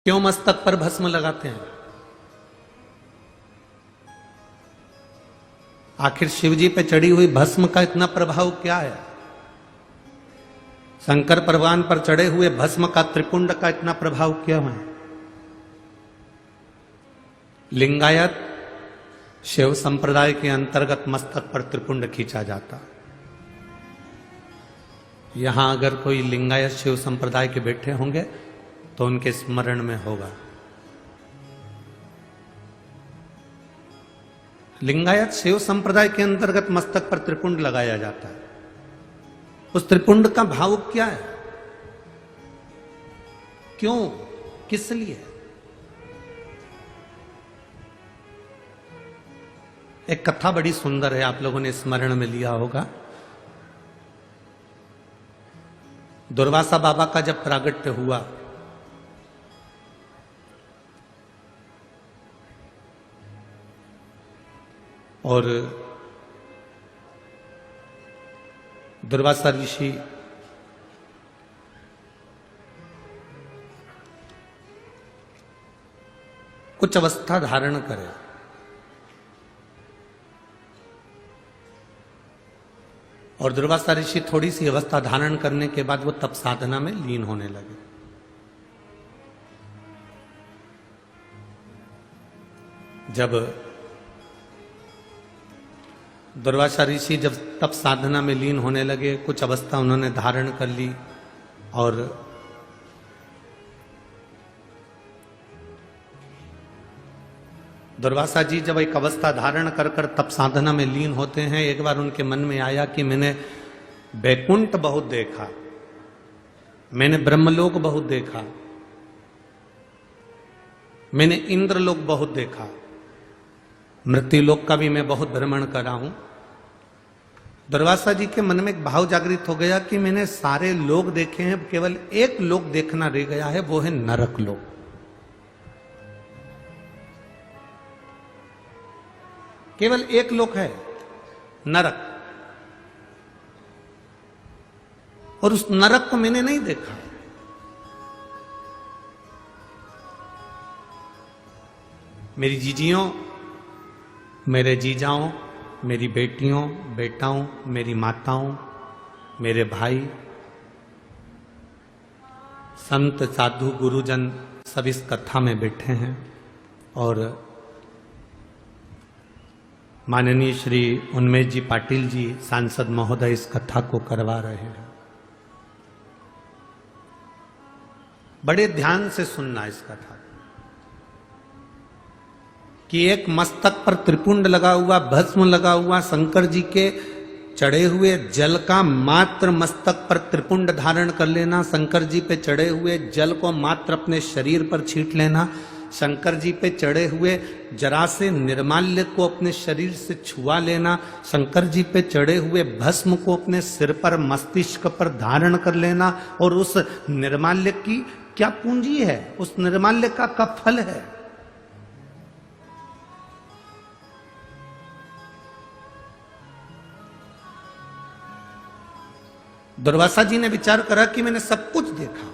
क्यों मस्तक पर भस्म लगाते हैं? आखिर शिवजी पे चढ़ी हुई भस्म का इतना प्रभाव क्या है? शंकर भगवान पर चढ़े हुए भस्म का, त्रिपुंड का इतना प्रभाव क्यों है? लिंगायत शिव संप्रदाय के अंतर्गत मस्तक पर त्रिपुंड खींचा जाता। यहां अगर कोई लिंगायत शिव संप्रदाय के बैठे होंगे तो उनके स्मरण में होगा। लिंगायत शिव संप्रदाय के अंतर्गत मस्तक पर त्रिपुंड लगाया जाता है। उस त्रिपुंड का भाव क्या है? क्यों, किस लिए? एक कथा बड़ी सुंदर है, आप लोगों ने स्मरण में लिया होगा। दुर्वासा बाबा का जब प्रागट्य हुआ और दुर्वासा ऋषि कुछ अवस्था धारण करे और दुर्वासा ऋषि थोड़ी सी अवस्था धारण करने के बाद वो तप साधना में लीन होने लगे। जब दुर्वासा ऋषि जब तप साधना में लीन होने लगे, कुछ अवस्था उन्होंने धारण कर ली और दुर्वासा जी जब एक अवस्था धारण कर कर तप साधना में लीन होते हैं, एक बार उनके मन में आया कि मैंने वैकुंठ बहुत देखा, मैंने ब्रह्मलोक बहुत देखा, मैंने इंद्रलोक बहुत देखा, मृत्युलोक का भी मैं बहुत भ्रमण करा हूं। दुर्वासा जी के मन में एक भाव जागृत हो गया कि मैंने सारे लोक देखे हैं, केवल एक लोक देखना रह गया है, वो है नरक लोक। केवल एक लोक है, नरक, और उस नरक को मैंने नहीं देखा। मेरी जीजियों, मेरे जीजाओं, मेरी बेटियों, बेटाओं, मेरी माताओं, मेरे भाई, संत साधु गुरुजन सब इस कथा में बैठे हैं और माननीय श्री उन्मेष जी पाटिल जी सांसद महोदय इस कथा को करवा रहे हैं। बड़े ध्यान से सुनना इस कथा कि एक मस्तक पर त्रिपुंड लगा हुआ, भस्म लगा हुआ, शंकर जी के चढ़े हुए जल का मात्र मस्तक पर त्रिपुंड धारण कर लेना, शंकर जी पे चढ़े हुए जल को मात्र अपने शरीर पर छींट लेना, शंकर जी पे चढ़े हुए जरा से निर्माल्य को अपने शरीर से छुआ लेना, शंकर जी पे चढ़े हुए भस्म को अपने सिर पर, मस्तिष्क पर धारण कर लेना, और उस निर्माल्य की क्या पूंजी है, उस निर्माल्य का फल है। दुर्वासा जी ने विचार करा कि मैंने सब कुछ देखा,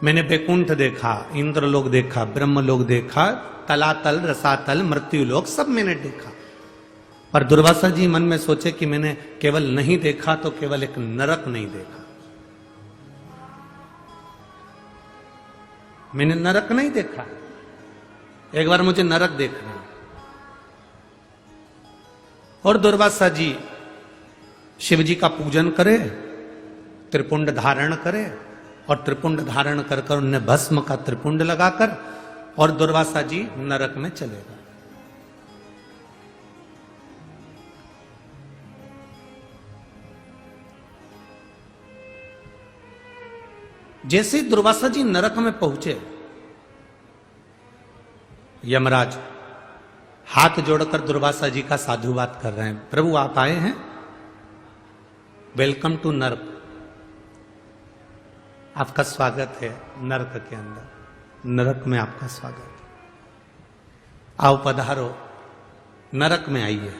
मैंने वैकुंठ देखा, इंद्रलोक देखा, ब्रह्मलोक देखा, तलातल, रसातल, मृत्युलोक सब मैंने देखा। पर दुर्वासा जी मन में सोचे कि मैंने केवल नहीं देखा तो केवल एक नरक नहीं देखा, मैंने नरक नहीं देखा, एक बार मुझे नरक देखना। और दुर्वासा जी शिव जी का पूजन करे, त्रिपुंड धारण करे, और त्रिपुंड धारण कर कर उन्हें भस्म का त्रिपुंड लगाकर और दुर्वासा जी नरक में चले गए। जैसे ही दुर्वासा जी नरक में पहुंचे, यमराज हाथ जोड़कर दुर्वासा जी का साधुवाद कर रहे हैं। प्रभु आप आए हैं, वेलकम टू नरक, आपका स्वागत है नरक के अंदर, नरक में आपका स्वागत। आओ पधारो, नरक में आइए,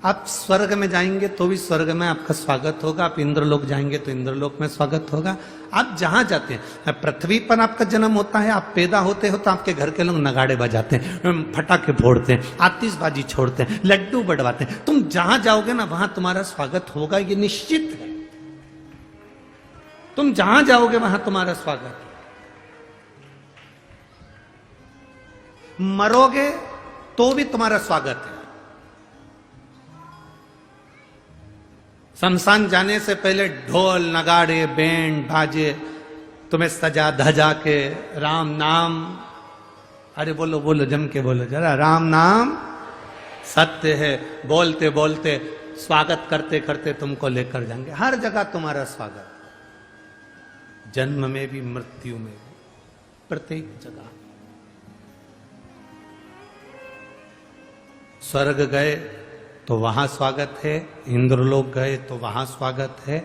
आप स्वर्ग में जाएंगे तो भी स्वर्ग में आपका स्वागत होगा, आप इंद्रलोक जाएंगे तो इंद्रलोक में स्वागत होगा। आप जहां जाते हैं, पृथ्वी पर आपका जन्म होता है, आप पैदा होते हो तो आपके घर के लोग नगाड़े बजाते हैं, फटाके फोड़ते हैं, आतिशबाजी छोड़ते हैं, लड्डू बढ़वाते हैं। तुम जहां जाओगे ना वहां तुम्हारा स्वागत होगा, ये निश्चित है। तुम जहां जाओगे वहां तुम्हारा स्वागत। मरोगे तो भी तुम्हारा स्वागत है। शमशान जाने से पहले ढोल नगाड़े बैंड बाजे तुम्हें सजा धजा के राम नाम, अरे बोलो बोलो जम के बोलो जरा, राम नाम सत्य है, बोलते बोलते स्वागत करते करते तुमको लेकर जाएंगे। हर जगह तुम्हारा स्वागत, जन्म में भी मृत्यु में भी, प्रत्येक जगह। स्वर्ग गए तो वहां स्वागत है, इंद्रलोक गए तो वहां स्वागत है।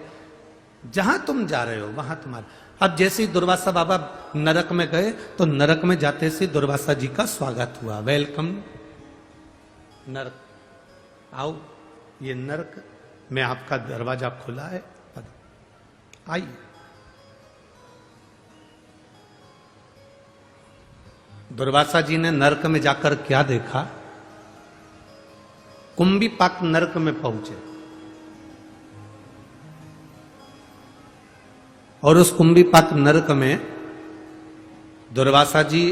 जहां तुम जा रहे हो वहां तुम्हारा। अब जैसे ही दुर्वासा बाबा नरक में गए तो नरक में जाते से दुर्वासा जी का स्वागत हुआ, वेलकम नरक, आओ ये नरक में आपका दरवाजा खुला है, आइए। दुर्वासा जी ने नरक में जाकर क्या देखा? कुंभीपाक नरक में पहुंचे और उस कुंभीपाक नरक में दुर्वासा जी,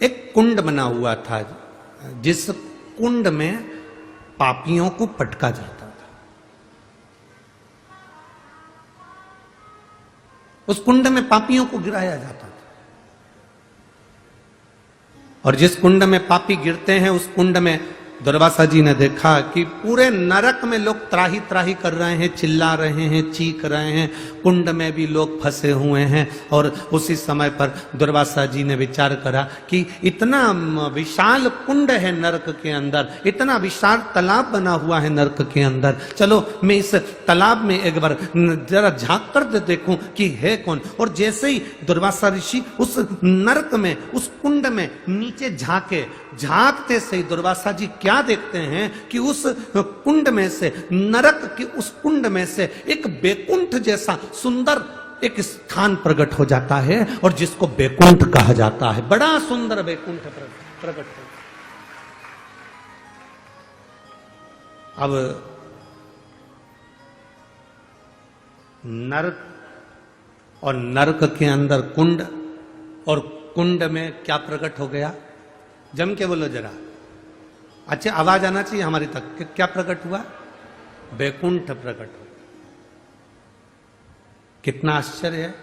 एक कुंड बना हुआ था जिस कुंड में पापियों को पटका जाता था। उस कुंड में पापियों को गिराया जाता था और जिस कुंड में पापी गिरते हैं उस कुंड में दुर्वासा जी ने देखा कि पूरे नरक में लोग त्राही त्राही कर रहे हैं, चिल्ला रहे हैं, चीख रहे हैं, कुंड में भी लोग फंसे हुए हैं। और उसी समय पर दुर्वासा जी ने विचार करा कि इतना विशाल कुंड है नरक के अंदर, इतना विशाल तालाब बना हुआ है नरक के अंदर, चलो मैं इस तालाब में एक बार जरा झांक कर देखूं कि है कौन। और जैसे ही दुर्वासा ऋषि उस नरक में, उस कुंड में नीचे झांके, झांकते से दुर्वासा जी क्या देखते हैं कि उस कुंड में से, नरक के उस कुंड में से एक बैकुंठ जैसा सुंदर एक स्थान प्रकट हो जाता है और जिसको बैकुंठ कहा जाता है। बड़ा सुंदर बैकुंठ प्रकट हो। अब नरक और नरक के अंदर कुंड, और कुंड में क्या प्रकट हो गया? जम के बोलो जरा, अच्छा आवाज आना चाहिए हमारी तक कि क्या प्रकट हुआ? बैकुंठ प्रकट हुआ। कितना आश्चर्य है,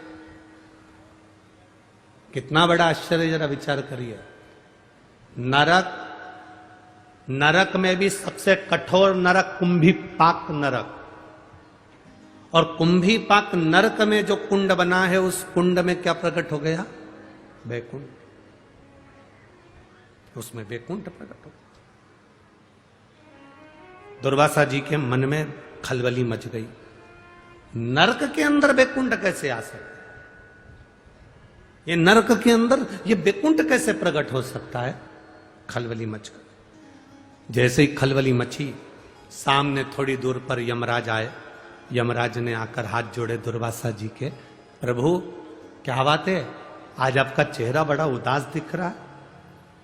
कितना बड़ा आश्चर्य, जरा विचार करिए। नरक, नरक में भी सबसे कठोर नरक कुंभीपाक नरक, और कुंभीपाक नरक में जो कुंड बना है उस कुंड में क्या प्रकट हो गया? बैकुंठ। उसमें बैकुंठ प्रकट हो। दुर्वासा जी के मन में खलबली मच गई, नरक के अंदर बैकुंठ कैसे आ सकता है? ये नरक के अंदर ये बैकुंठ कैसे प्रकट हो सकता है? खलबली मच गई। जैसे ही खलबली मची, सामने थोड़ी दूर पर यमराज आए। यमराज ने आकर हाथ जोड़े दुर्वासा जी के, प्रभु क्या बात है, आज आपका चेहरा बड़ा उदास दिख रहा है,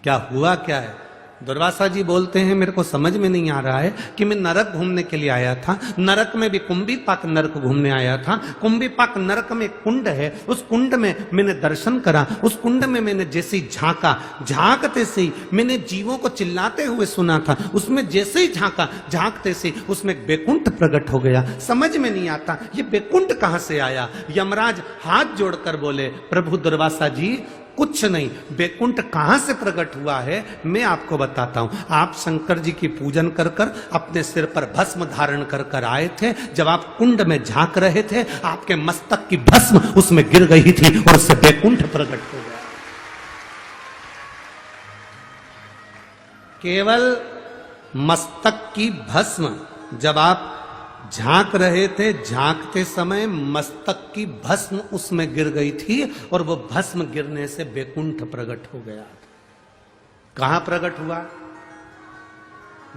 क्या हुआ क्या है? दुर्वासा जी बोलते हैं, मेरे को समझ में नहीं आ रहा है कि मैं नरक घूमने के लिए आया था, नरक में भी कुंभीपाक नरक घूमने आया था। कुंभीपाक नरक में एक कुंड है, उस कुंड में मैंने दर्शन करा, उस कुंड में मैंने जैसे ही झांका, झांकते से ही मैंने जीवों को चिल्लाते हुए सुना था, उसमें जैसे ही झांका, झांकते से उसमें बैकुंठ प्रकट हो गया। समझ में नहीं आता ये बैकुंठ कहां से आया। यमराज हाथ जोड़कर बोले, प्रभु दुर्वासा जी कुछ नहीं, बैकुंठ कहां से प्रकट हुआ है मैं आपको बताता हूं। आप शंकर जी की पूजन कर कर अपने सिर पर भस्म धारण कर कर आए थे, जब आप कुंड में झांक रहे थे आपके मस्तक की भस्म उसमें गिर गई थी और उससे बैकुंठ प्रकट हो गया। केवल मस्तक की भस्म जब आप झांक रहे थे, झांकते समय मस्तक की भस्म उसमें गिर गई थी और वो भस्म गिरने से बैकुंठ प्रकट हो गया। कहां प्रकट हुआ?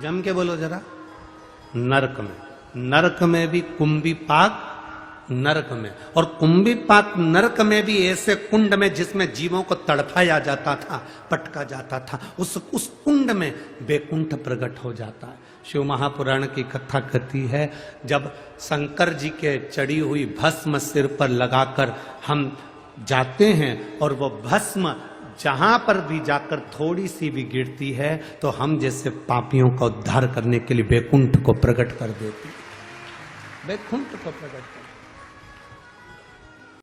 जम के बोलो जरा। नरक में, नरक में भी कुंभी पाक नरक में, और कुंभी पाक नरक में भी ऐसे कुंड में जिसमें जीवों को तड़पाया जाता था, पटका जाता था, उस कुंड में बैकुंठ प्रकट हो जाता है। शिव महापुराण की कथा कहती है, जब शंकर जी के चढ़ी हुई भस्म सिर पर लगाकर हम जाते हैं और वो भस्म जहां पर भी जाकर थोड़ी सी भी गिरती है तो हम जैसे पापियों का उद्धार करने के लिए बैकुंठ को प्रकट कर देती है, बैकुंठ को प्रकट कर